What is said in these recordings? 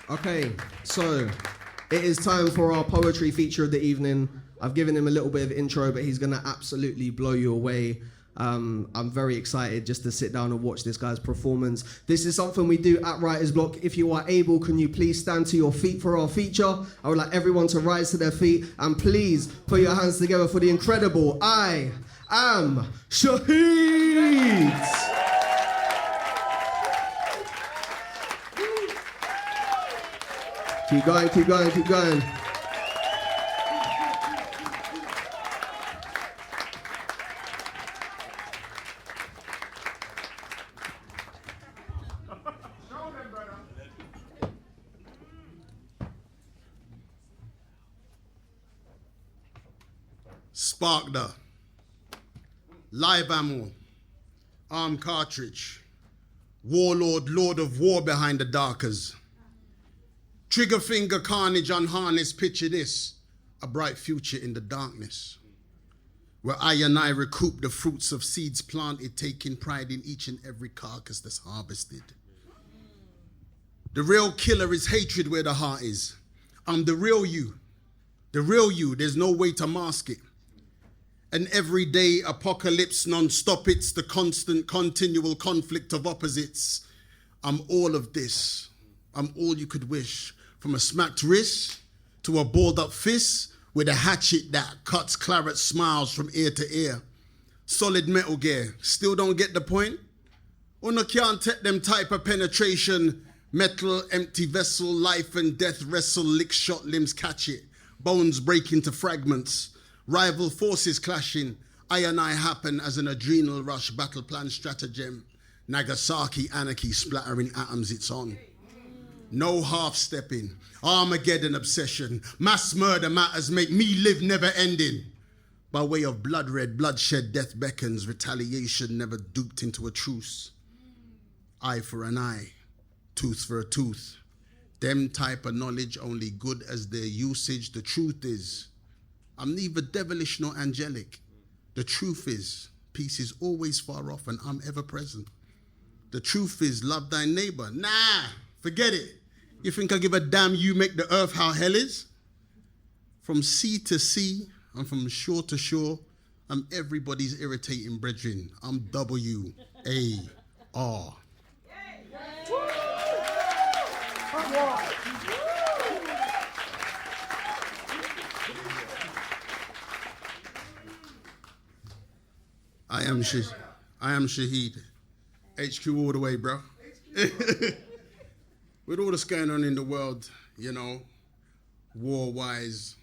Okay, so it is time for our poetry feature of the evening. I've given him a little bit of intro, but he's going to absolutely blow you away. I'm very excited just to sit down and watch this guy's performance. This is something we do at Writer's Block. If you are able, can you please stand to your feet for our feature? I would like everyone to rise to their feet and please put your hands together for the incredible I Am Shaheed! Keep going, keep going, keep going. Spark the live ammo, arm cartridge, warlord, lord of war behind the darkers. Trigger finger carnage unharnessed, picture this, a bright future in the darkness. Where I and I recoup the fruits of seeds planted, taking pride in each and every carcass that's harvested. The real killer is hatred where the heart is. I'm the real you, there's no way to mask it. An everyday apocalypse non-stop, it's the constant continual conflict of opposites. I'm all of this, I'm all you could wish. From a smacked wrist to a balled up fist with a hatchet that cuts claret smiles from ear to ear. Solid Metal Gear, still don't get the point? Or no can't take them type of penetration, metal, empty vessel, life and death wrestle, lick shot limbs catch it, bones break into fragments, rival forces clashing, I and I happen as an adrenal rush battle plan stratagem, Nagasaki anarchy splattering atoms it's on. No half-stepping, Armageddon obsession, mass murder matters make me live never ending. By way of blood red, bloodshed, death beckons, retaliation never duped into a truce. Eye for an eye, tooth for a tooth. Them type of knowledge only good as their usage. The truth is, I'm neither devilish nor angelic. The truth is, peace is always far off and I'm ever present. The truth is, love thy neighbor. Nah, forget it. You think I give a damn you make the earth how hell is? From sea to sea and from shore to shore, I'm everybody's irritating brethren. I'm W-A-R. I am Shaheed. HQ all the way, bro. With all that's going on in the world, you know, war-wise,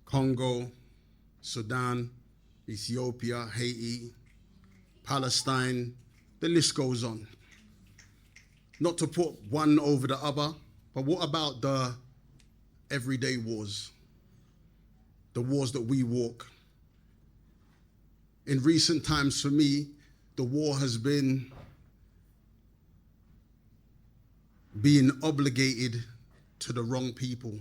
Congo, Sudan, Ethiopia, Haiti, Palestine, the list goes on. Not to put one over the other, but what about the everyday wars? The wars that we walk. In recent times, for me, the war has been being obligated to the wrong people.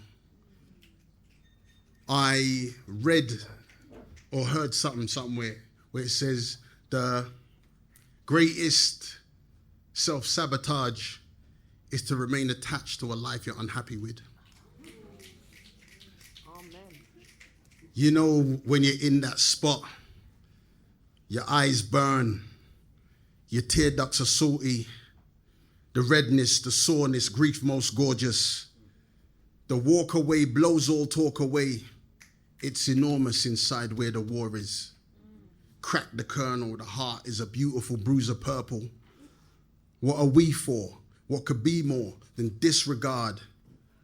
I read or heard something somewhere where it says the greatest self-sabotage is to remain attached to a life you're unhappy with. Amen. You know, when you're in that spot, your eyes burn, your tear ducts are salty, the redness, the soreness, grief most gorgeous. The walk away blows all talk away. It's enormous inside where the war is. Crack the kernel, the heart is a beautiful bruise of purple. What are we for? What could be more than disregard,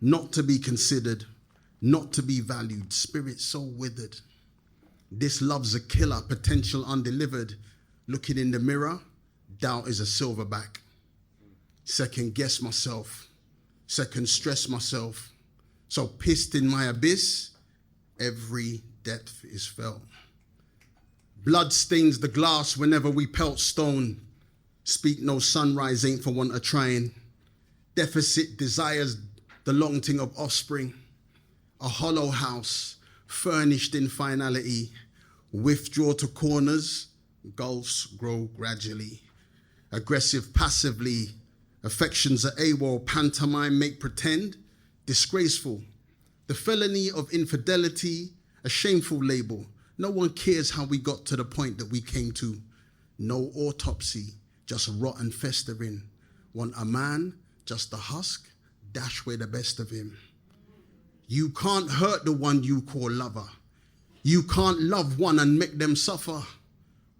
not to be considered, not to be valued, spirit so withered. This love's a killer, potential undelivered. Looking in the mirror, doubt is a silverback. Second guess myself, second stress myself. So pissed in my abyss, every depth is felt. Blood stains the glass whenever we pelt stone. Speak no sunrise ain't for want of trying. Deficit desires the longing of offspring. A hollow house, furnished in finality. Withdraw to corners, gulfs grow gradually. Aggressive passively, Affections are AWOL, pantomime, make pretend, disgraceful. The felony of infidelity, a shameful label. No one cares how we got to the point that we came to. No autopsy, just rotten festering. Want a man, just a husk, dash where the best of him. You can't hurt the one you call lover. You can't love one and make them suffer.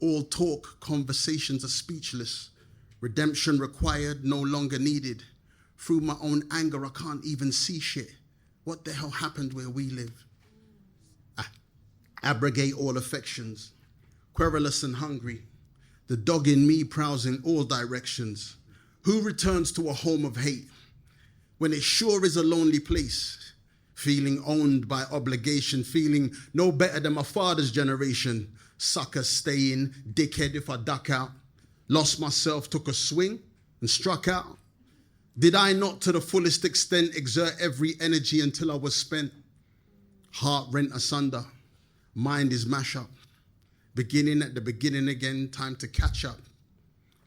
All talk, conversations are speechless. Redemption required, no longer needed. Through my own anger, I can't even see shit. What the hell happened where we live? Abrogate all affections, querulous and hungry. The dog in me prowls in all directions. Who returns to a home of hate when it sure is a lonely place? Feeling owned by obligation, feeling no better than my father's generation. Sucker stay in, dickhead if I duck out. Lost myself, took a swing and struck out. Did I not to the fullest extent exert every energy until I was spent? Heart rent asunder, mind is mash up. Beginning at the beginning again, time to catch up.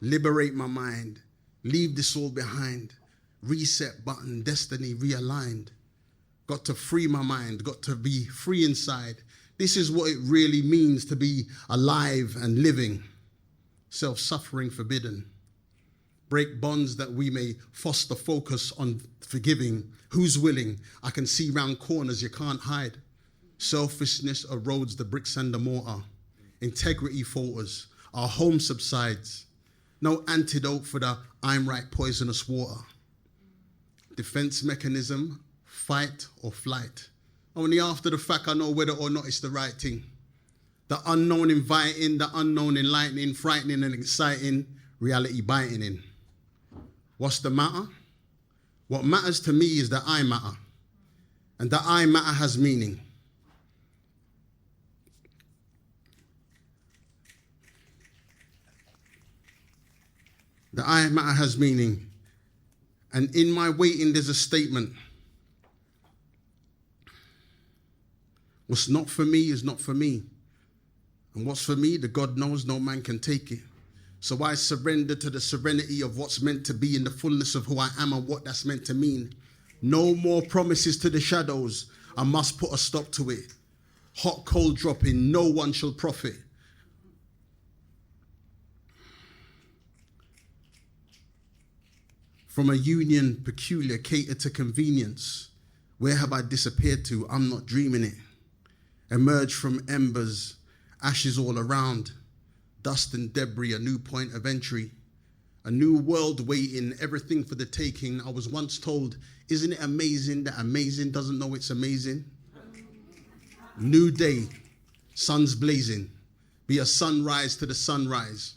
Liberate my mind, leave this all behind. Reset button, destiny realigned. Got to free my mind, got to be free inside. This is what it really means to be alive and living. Self-suffering forbidden. Break bonds that we may foster focus on forgiving. Who's willing? I can see round corners you can't hide. Selfishness erodes the bricks and the mortar. Integrity falters. Our home subsides. No antidote for the I'm right poisonous water. Defense mechanism, fight or flight. Only after the fact I know whether or not it's the right thing. The unknown inviting, the unknown enlightening, frightening and exciting, reality biting in. What's the matter? What matters to me is that I matter. And that I matter has meaning. The I matter has meaning. And in my waiting, there's a statement. What's not for me is not for me. And what's for me, the God knows no man can take it. So I surrender to the serenity of what's meant to be in the fullness of who I am and what that's meant to mean. No more promises to the shadows. I must put a stop to it. Hot, cold dropping, no one shall profit. From a union peculiar, catered to convenience. Where have I disappeared to? I'm not dreaming it. Emerge from embers, ashes all around. Dust and debris, a new point of entry. A new world waiting, everything for the taking. I was once told, isn't it amazing that amazing doesn't know it's amazing? New day, sun's blazing. Be a sunrise to the sunrise.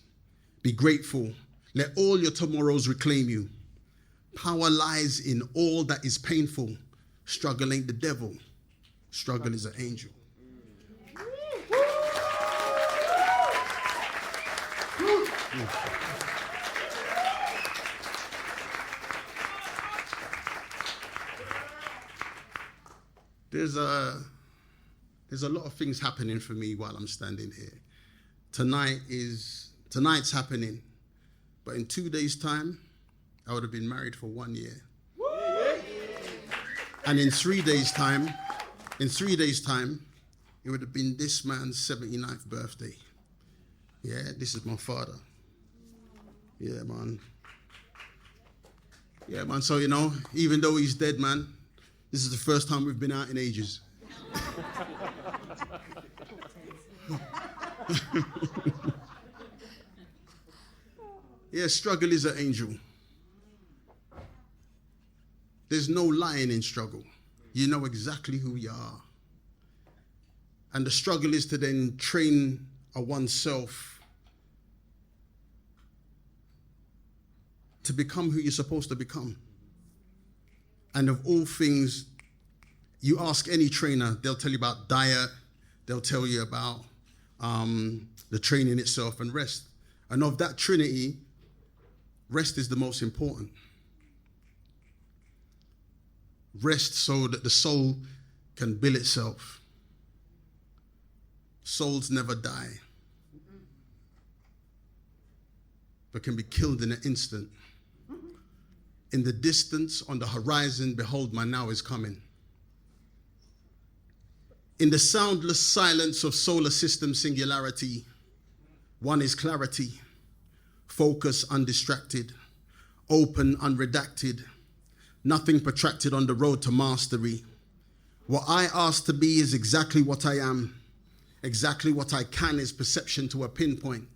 Be grateful. Let all your tomorrows reclaim you. Power lies in all that is painful. Struggle ain't the devil. Struggle is an angel. There's a lot of things happening for me while I'm standing here. Tonight's happening, but in 2 days' time, I would have been married for 1 year. And in 3 days' time, it would have been this man's 79th birthday. Yeah, this is my father. Yeah, man. Yeah, man. So, even though he's dead, man, this is the first time we've been out in ages. Yeah, struggle is an angel. There's no lying in struggle. You know exactly who you are. And the struggle is to then train oneself to become who you're supposed to become. And of all things, you ask any trainer, they'll tell you about diet, they'll tell you about the training itself and rest. And of that trinity, rest is the most important. Rest so that the soul can build itself. Souls never die, but can be killed in an instant. In the distance, on the horizon, behold, my now is coming. In the soundless silence of solar system singularity, one is clarity, focus undistracted, open unredacted, nothing protracted on the road to mastery. What I ask to be is exactly what I am. Exactly what I can is perception to a pinpoint.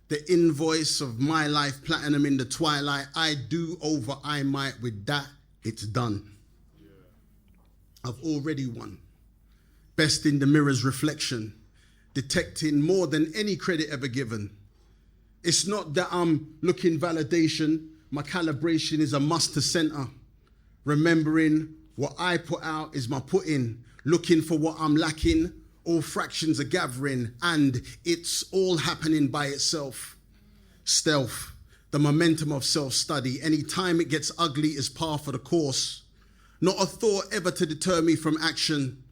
The invoice of my life, platinum in the twilight, I do over I might. With that, it's done. I've already won. Best in the mirror's reflection, detecting more than any credit ever given. It's not that I'm looking validation. My calibration is a must to center. Remembering what I put out is my put in. Looking for what I'm lacking. All fractions are gathering, and it's all happening by itself. Stealth, the momentum of self-study. Any time it gets ugly is par for the course. Not a thought ever to deter me from action.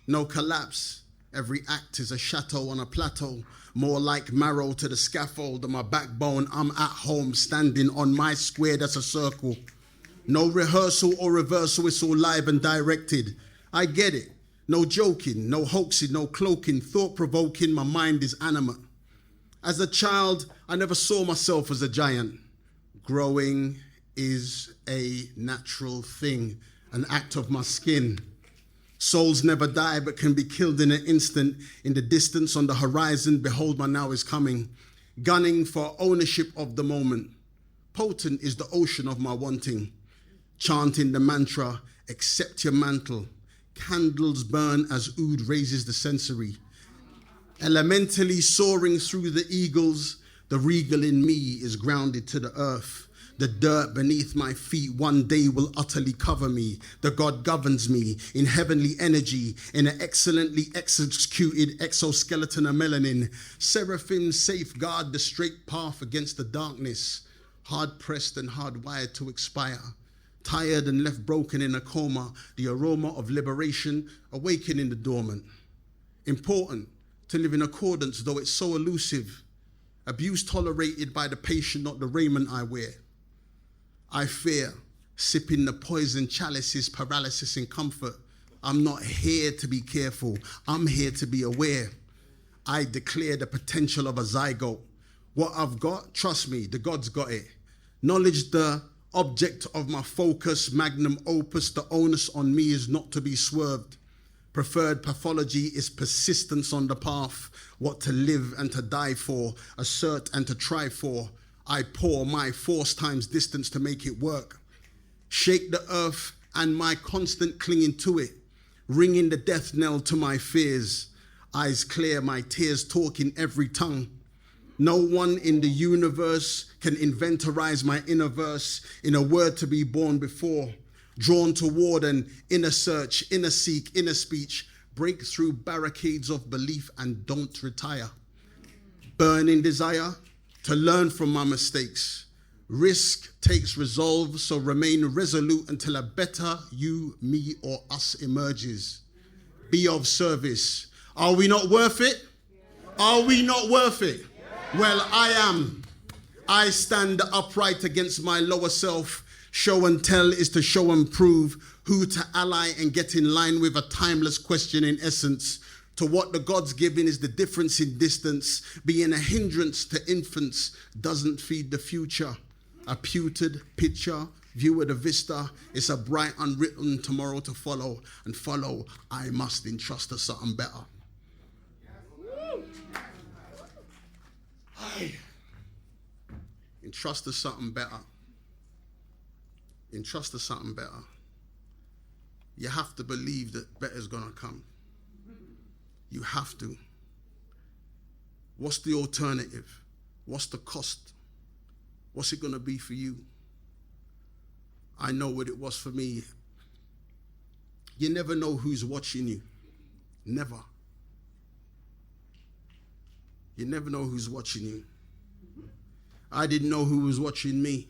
No collapse. Every act is a chateau on a plateau. More like marrow to the scaffold. On my backbone, I'm at home, standing on my square that's a circle. No rehearsal or reversal, it's all live and directed. I get it. No joking, no hoaxing, no cloaking, thought-provoking, my mind is animate. As a child, I never saw myself as a giant. Growing is a natural thing, an act of my skin. Souls never die but can be killed in an instant. In the distance, on the horizon, behold, my now is coming. Gunning for ownership of the moment. Potent is the ocean of my wanting. Chanting the mantra, accept your mantle. Candles burn as oud raises the sensory. Elementally soaring through the eagles, the regal in me is grounded to the earth. The dirt beneath my feet one day will utterly cover me. The God governs me in heavenly energy, in an excellently executed exoskeleton of melanin. Seraphim safeguard the straight path against the darkness, hard pressed and hardwired to expire. Tired and left broken in a coma, the aroma of liberation awakening the dormant. Important to live in accordance, though it's so elusive. Abuse tolerated by the patient, not the raiment I wear. I fear sipping the poison chalices, paralysis and comfort. I'm not here to be careful. I'm here to be aware. I declare the potential of a zygote. What I've got, trust me, the God's got it. Knowledge the object of my focus, magnum opus, the onus on me is not to be swerved. Preferred pathology is persistence on the path, what to live and to die for, assert and to try for. I pour my force times distance to make it work. Shake the earth and my constant clinging to it, ringing the death knell to my fears. Eyes clear, my tears talk in every tongue. No one in the universe can inventorize my inner verse in a word to be born before. Drawn toward an inner search, inner seek, inner speech. Break through barricades of belief and don't retire. Burning desire to learn from my mistakes. Risk takes resolve, so remain resolute until a better you, me, or us emerges. Be of service. Are we not worth it? Are we not worth it? Well, I am. I stand upright against my lower self. Show and tell is to show and prove. Who to ally and get in line with, a timeless question in essence. To what the God's given is the difference in distance. Being a hindrance to infants doesn't feed the future. A pewtered picture, view of the vista. It's a bright unwritten tomorrow to follow. And follow, I must entrust to something better. Entrust to something better. Entrust to something better. You have to believe that better's gonna come. You have to. What's the alternative? What's the cost? What's it gonna be for you? I know what it was for me. You never know who's watching you. Never. You never know who's watching you. I didn't know who was watching me.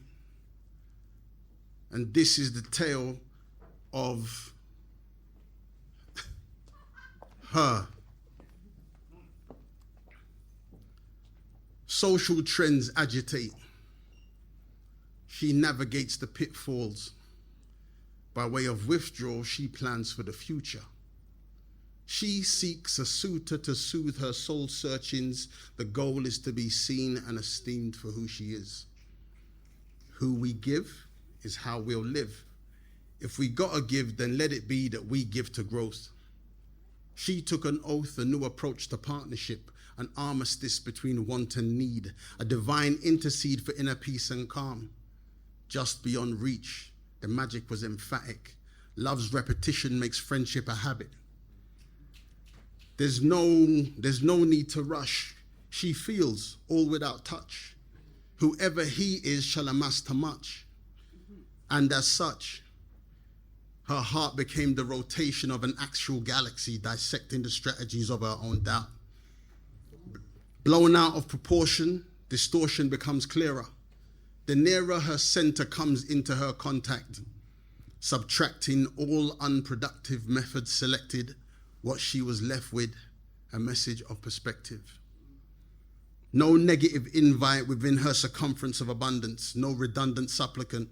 And this is the tale of her. Social trends agitate. she navigates the pitfalls. By way of withdrawal, she plans for the future. She seeks a suitor to soothe her soul searchings. The goal is to be seen and esteemed for who she is. Who we give is how we'll live. If we gotta give, then let it be that we give to growth. She took an oath, a new approach to partnership, an armistice between want and need, a divine intercede for inner peace and calm. Just beyond reach, the magic was emphatic. Love's repetition makes friendship a habit. There's no need to rush. She feels, all without touch. Whoever he is shall amass to much. And as such, her heart became the rotation of an actual galaxy, dissecting the strategies of her own doubt. Blown out of proportion, distortion becomes clearer. The nearer her center comes into her contact, subtracting all unproductive methods selected, what she was left with, a message of perspective. No negative invite within her circumference of abundance, no redundant supplicant.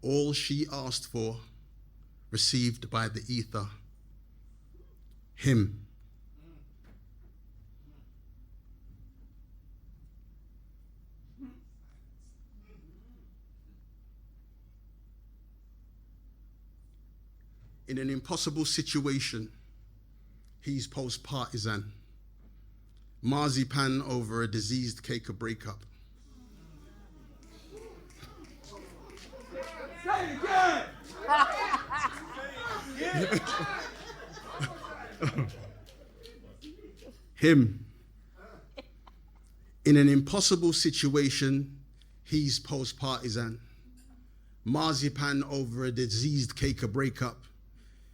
All she asked for, received by the ether. Him. In an impossible situation, he's post-partisan. Marzipan over a diseased cake of breakup. Say it again! Him. In an impossible situation, he's post-partisan. Marzipan over a diseased cake of breakup.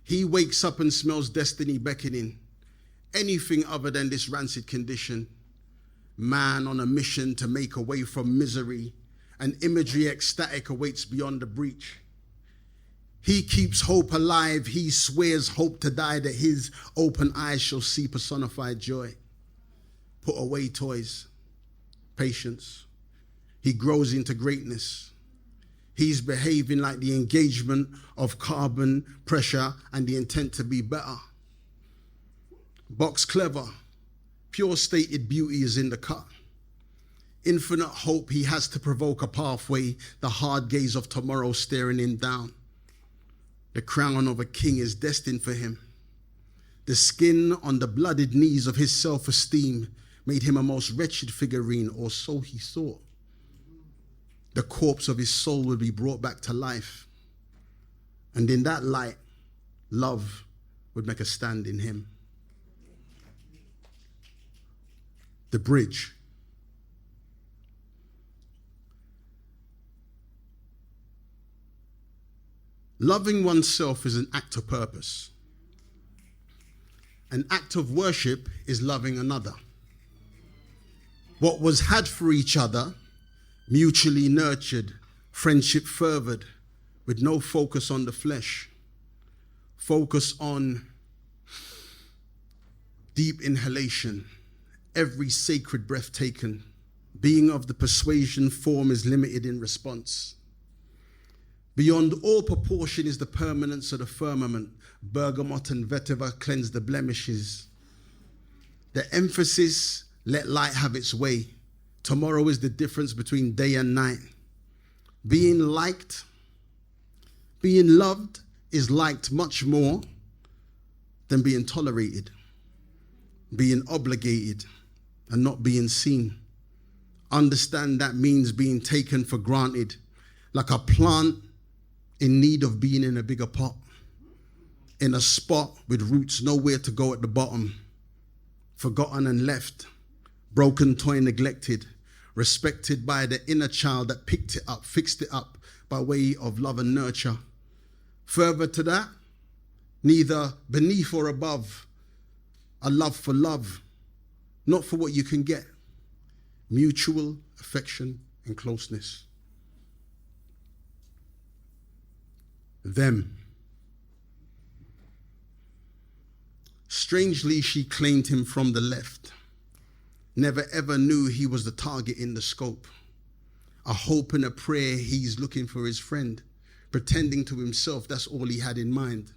He wakes up and smells destiny beckoning. Anything other than this rancid condition. Man on a mission to make a way from misery. An imagery ecstatic awaits beyond the breach. He keeps hope alive. He swears hope to die, that his open eyes shall see personified joy. Put away toys. Patience. He grows into greatness. He's behaving like the engagement of carbon, pressure, and the intent to be better. Box clever. Pure stated beauty is in the cut. Infinite hope he has to provoke a pathway, the hard gaze of tomorrow staring him down. The crown of a king is destined for him. The skin on the blooded knees of his self-esteem made him a most wretched figurine, or so he thought. The corpse of his soul would be brought back to life. And in that light, love would make a stand in him. The bridge. Loving oneself is an act of purpose. An act of worship is loving another. What was had for each other, mutually nurtured, friendship furthered, with no focus on the flesh. Focus on deep inhalation, every sacred breath taken. Being of the persuasion form is limited in response. Beyond all proportion is the permanence of the firmament. Bergamot and vetiver cleanse the blemishes. The emphasis, let light have its way. Tomorrow is the difference between day and night. Being liked, being loved is liked much more than being tolerated, being obligated, and not being seen. Understand that means being taken for granted, like a plant in need of being in a bigger pot, in a spot with roots nowhere to go at the bottom, forgotten and left, broken toy neglected, respected by the inner child that picked it up, fixed it up by way of love and nurture. Further to that, neither beneath or above, a love for love, not for what you can get, mutual affection and closeness. Them. Strangely, she claimed him from the left. Never ever knew he was the target in the scope. a hope and a prayer, he's looking for his friend, pretending to himself that's all he had in mind.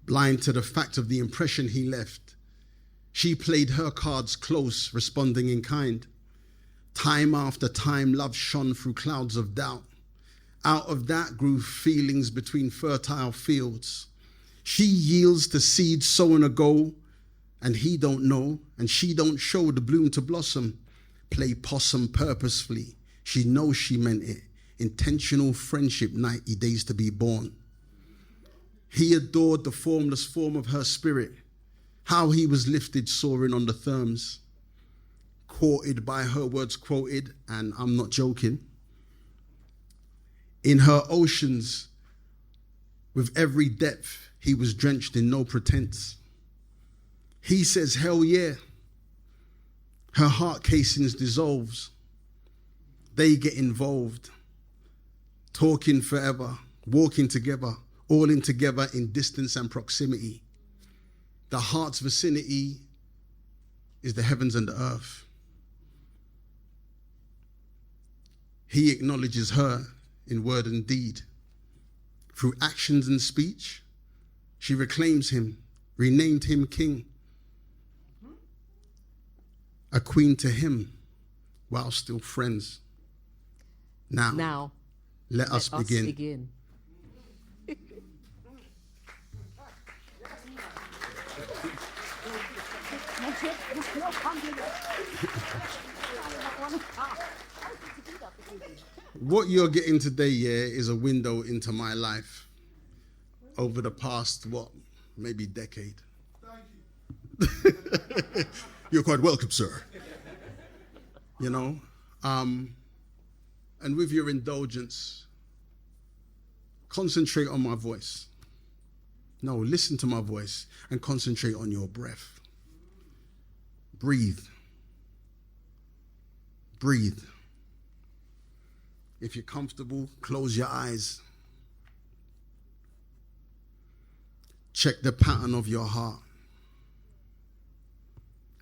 Blind to the fact of the impression he left, she played her cards close, responding in kind. Time after time, love shone through clouds of doubt. Out of that grew feelings between fertile fields. She yields to seed sown ago, and he don't know, and she don't show the bloom to blossom. Play possum purposefully. She knows she meant it. Intentional friendship, 90 days to be born. He adored the formless form of her spirit. How he was lifted, soaring on the therms. Courted by her words quoted, and I'm not joking. In her oceans, with every depth, he was drenched in no pretense. He says, hell yeah. Her heart casings dissolves. They get involved. Talking forever, walking together, all in together in distance and proximity. The heart's vicinity is the heavens and the earth. He acknowledges her in word and deed. Through actions and speech, she reclaims him, renamed him king. A queen to him, while still friends. Now let us begin. What you're getting today, is a window into my life over the past, maybe decade. Thank you. You're quite welcome, sir. And with your indulgence, concentrate on my voice. No, listen to my voice and concentrate on your breath. Breathe. Breathe. If you're comfortable, close your eyes. Check the pattern of your heart.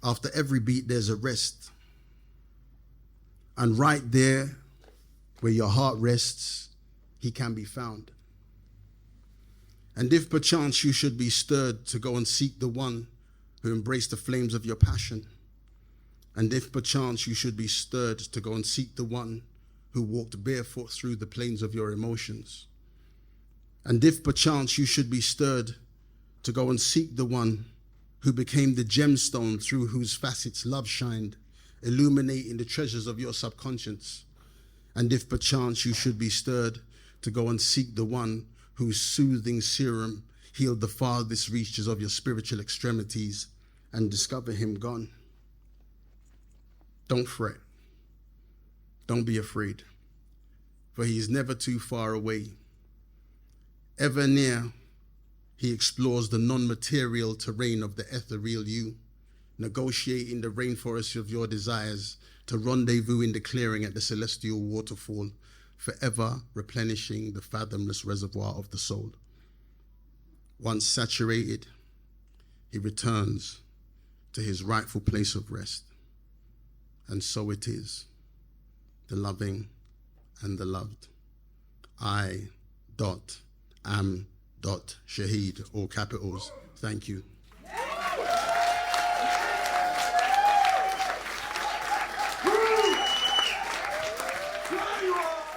After every beat, there's a rest. And right there, where your heart rests, he can be found. And if perchance you should be stirred to go and seek the one who embraced the flames of your passion, and if perchance you should be stirred to go and seek the one who walked barefoot through the plains of your emotions, and if perchance you should be stirred to go and seek the one who became the gemstone through whose facets love shined, illuminating the treasures of your subconscious, and if perchance you should be stirred to go and seek the one whose soothing serum healed the farthest reaches of your spiritual extremities, and discover him gone. Don't fret. Don't be afraid, for he is never too far away. Ever near, he explores the non-material terrain of the ethereal you, negotiating the rainforest of your desires to rendezvous in the clearing at the celestial waterfall, forever replenishing the fathomless reservoir of the soul. Once saturated, he returns to his rightful place of rest. And so it is, the loving and the loved. I.am.Shaheed, all capitals. Thank you. There you are.